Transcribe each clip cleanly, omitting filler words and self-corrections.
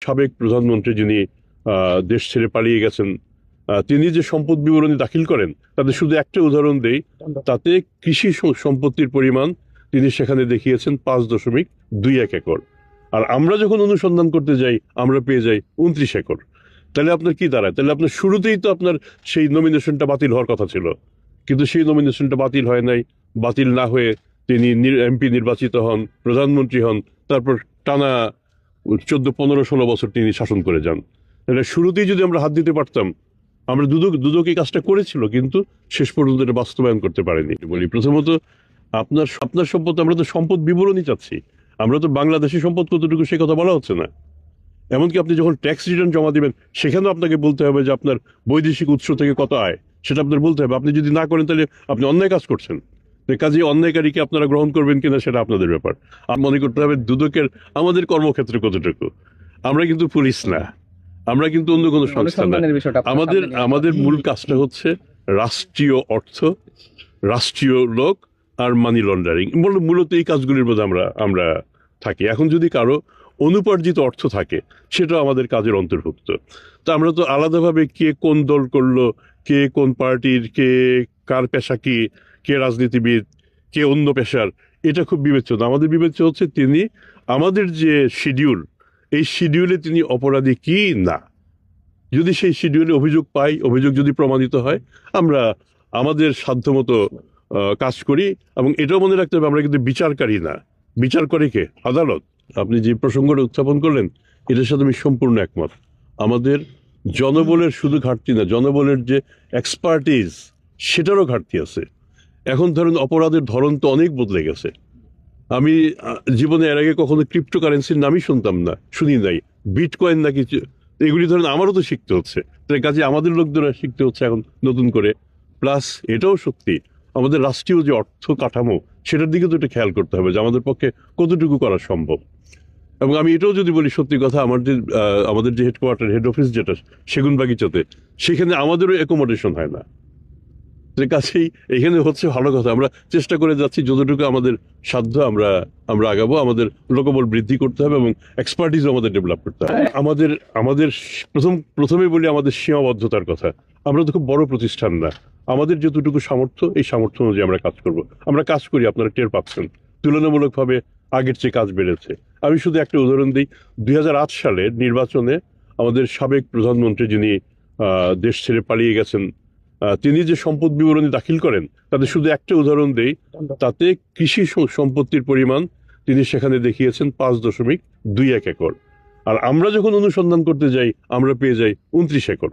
সাবেক প্রধানমন্ত্রী যিনি দেশ ছেড়ে পালিয়ে গেছেন, তিনি যে সম্পদ বিবরণী দাখিল করেন, তাদের শুধু একটা উদাহরণ দেই। তাতে কৃষি সম্পত্তির পরিমাণ তিনি সেখানে দেখিয়েছেন 5.21 একর। আর আমরা যখন অনুসন্ধান করতে যাই আমরা পেয়ে যাই 29 একর। তাহলে আপনার কি দাঁড়ায়? তাহলে আপনার শুরুতেই তো আপনার সেই নমিনেশনটা বাতিল হওয়ার কথা ছিল, কিন্তু সেই নমিনেশনটা বাতিল হয় নাই। বাতিল না হয়ে তিনি এমপি নির্বাচিত হন, প্রধানমন্ত্রী হন, তারপর টানা 14, 15, 16 বছর তিনি শাসন করে যান। তাহলে শুরুতেই যদি আমরা হাত দিতে পারতাম, আমরা দুদক এই কাজটা করেছিল, কিন্তু শেষ পর্যন্ত এটা বাস্তবায়ন করতে পারেনি। বলি প্রথমত, আপনার আপনার সম্পদ, আমরা তো সম্পদ বিবরণী চাচ্ছি। আমরা তো বাংলাদেশের সম্পদ কতটুকু সে কথা বলা হচ্ছে না। এমনকি আপনি যখন ট্যাক্স রিটার্ন জমা দিবেন, সেখানেও আপনাকে বলতে হবে যে আপনার বৈদেশিক উৎস থেকে কত আয়, সেটা আপনার বলতে হবে। আপনি যদি না করেন তাহলে আপনি অন্যায় কাজ করছেন। কাজে অন্যায়কারীকে আপনারা গ্রহণ করবেন কিনা সেটা আপনাদের ব্যাপার। আর মনে করতে হবে দুদকের আমাদের কর্মক্ষেত্রে কতটুকু। আমরা কিন্তু পুলিশ না, আমরা কিন্তু অন্য কোনো সংস্থা না। আমাদের আমাদের মূল কাজটা হচ্ছে রাষ্ট্রীয় অর্থ, রাষ্ট্রীয় লোক আর মানি লন্ডারিং। মূলত এই কাজগুলির মধ্যে আমরা আমরা থাকি। এখন যদি কারো অনুপার্জিত অর্থ থাকে, সেটা আমাদের কাজের অন্তর্ভুক্ত। তা আমরা তো আলাদাভাবে কে কোন দল করলো, কে কোন পার্টির, কে কার পেশা কি, কে রাজনীতিবিদ, কে অন্য পেশার, এটা খুব বিবেচ্য না। আমাদের বিবেচ্য হচ্ছে তিনি আমাদের যে শিডিউল, এই শিডিউলে তিনি অপরাধী কি না। যদি সেই শিডিউলে অভিযোগ পাই, অভিযোগ যদি প্রমাণিত হয়, আমরা আমাদের সাধ্যমতো কাজ করি। এবং এটাও মনে রাখতে হবে, আমরা কিন্তু বিচারকারী না। বিচার করে কে? আদালত। আপনি যে প্রসঙ্গটা উত্থাপন করলেন, এটার সাথে আমি সম্পূর্ণ একমত। আমাদের জনবলের শুধু ঘাটতি না, জনবলের যে এক্সপার্টিজ, সেটারও ঘাটতি আছে। এখন ধরেন অপরাধের ধরন তো অনেক বদলে গেছে। আমি জীবনে এর আগে কখনো ক্রিপ্টোকারেন্সির নামই শুনতাম না, শুনি নাই। বিটকয়েন নাকি, এগুলি ধরেন আমারও তো শিখতে হচ্ছে। তাই কাজে আমাদের লোকদের শিখতে হচ্ছে এখন নতুন করে। প্লাস এটাও সত্যি, আমাদের রাষ্ট্রীয় যে অর্থ কাঠামো, সেটার দিকে তো একটু খেয়াল করতে হবে যে আমাদের পক্ষে কতটুকু করা সম্ভব। এবং আমি এটাও যদি বলি সত্যি কথা, আমাদের যে হেডকোয়ার্টার, হেড অফিস যেটা সেগুনবাগিচাতে, সেখানে আমাদেরও অ্যাকোমোডেশন হয় না। কাছেই এখানে হচ্ছে ভালো কথা। আমরা চেষ্টা করে যাচ্ছি যতটুকু আমাদের সাধ্য আমরা আমরা আগাবো। আমাদের লোকবল বৃদ্ধি করতে হবে এবং এক্সপার্টিস আমাদের ডেভেলপ করতে হবে। আমাদের আমাদের প্রথমে বলি আমাদের সীমাবদ্ধতার কথা। আমরা তো খুব বড় প্রতিষ্ঠান না। আমাদের যতটুকু সামর্থ্য, এই সামর্থ্য অনুযায়ী আমরা কাজ করব। আমরা কাজ করি, আপনারা টের পাচ্ছেন। তুলনামূলকভাবে আগের চেয়ে কাজ বেড়েছে। আমি শুধু একটা উদাহরণ দিই। 2008 সালের নির্বাচনে আমাদের সাবেক প্রধানমন্ত্রী যিনি দেশ ছেড়ে পালিয়ে গেছেন, তিনি যে সম্পদ বিবরণী দাখিল করেন, তাদের শুধু একটা উদাহরণ দেই। তাতে কৃষি সম্পত্তির পরিমাণ তিনি সেখানে দেখিয়েছেন 5.21 একর। আর আমরা যখন অনুসন্ধান করতে যাই আমরা পেয়ে যাই 29 একর।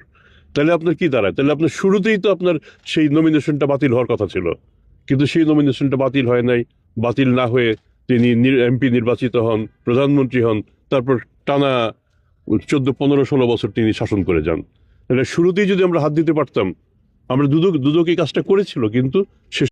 তাহলে আপনার কি দাঁড়ায়? তাহলে আপনার শুরুতেই তো আপনার সেই নমিনেশনটা বাতিল হওয়ার কথা ছিল, কিন্তু সেই নমিনেশনটা বাতিল হয় নাই। বাতিল না হয়ে তিনি এমপি নির্বাচিত হন, প্রধানমন্ত্রী হন, তারপর টানা 14, 15, 16 বছর তিনি শাসন করে যান। তাহলে শুরুতেই যদি আমরা হাত দিতে পারতাম, আমরা দুদক এই কাজটা করেছিল, কিন্তু শেষ